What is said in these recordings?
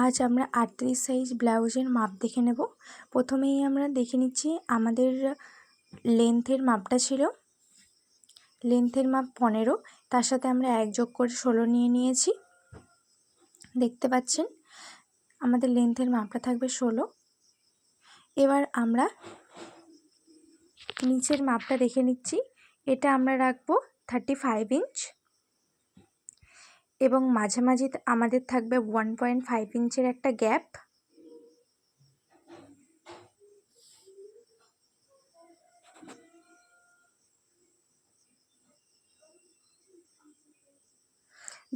আজ আমরা 38 সাইজ ব্লাউজের মাপ দেখে নেব। প্রথমেই আমরা দেখে নিচ্ছি আমাদের লেন্থের মাপটা ছিল, লেন্থের মাপ 15, তার সাথে আমরা 1 যোগ করে 16 নিয়ে নিয়েছি। দেখতে পাচ্ছেন আমাদের লেন্থের মাপটা থাকবে 16। এবার আমরা নিচের মাপটা দেখে নিচ্ছি। এটা আমরা রাখবো 35 ইঞ্চ এবং মাঝামাঝি আমাদের থাকবে 1.5 ইঞ্চের একটা গ্যাপ।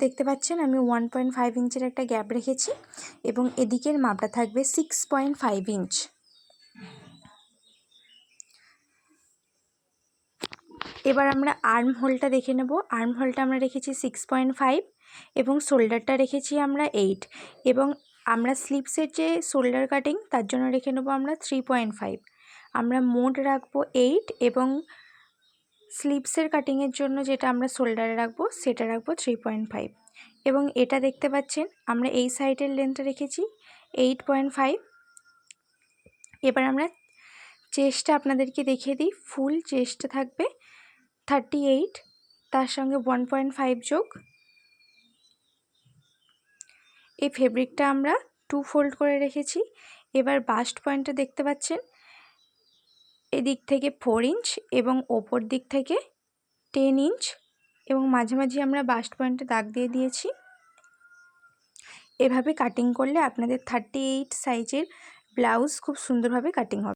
দেখতে পাচ্ছেন আমি 1.5 ইঞ্চের একটা গ্যাপ রেখেছি এবং এদিকের মাপটা থাকবে 6.5 ইঞ্চ। এবার আমরা আর্ম হোলটা দেখে নেব। আর্ম হোলটা আমরা রেখেছি 6.5 এবং শোল্ডারটা রেখেছি আমরা 8 এবং আমরা স্লিপসের যে শোল্ডার কাটিং তার জন্য রেখে নেব আমরা 3.5। আমরা মোট রাখবো 8 এবং স্লিপসের কাটিংয়ের জন্য যেটা আমরা শোল্ডারে রাখবো সেটা রাখবো 3.5 এবং এটা দেখতে পাচ্ছেন আমরা এই সাইডের লেন্থটা রেখেছি 8.5। এবার আমরা চেস্টটা আপনাদেরকে দেখিয়ে দিই। ফুল চেস্টটা থাকবে 38, তার সঙ্গে 1.5 যোগ। এই ফেব্রিকটা আমরা 2 ফোল্ড করে রেখেছি। এবার বাস্ট পয়েন্টটা দেখতে পাচ্ছেন এদিক থেকে 4 ইঞ্চ এবং ওপর দিক থেকে 10 ইঞ্চ এবং মাঝামাঝি আমরা বাস্ট পয়েন্টে দাগ দিয়ে দিয়েছি। এভাবে কাটিং করলে আপনাদের 38 সাইজের ব্লাউজ খুব সুন্দরভাবে কাটিং হবে।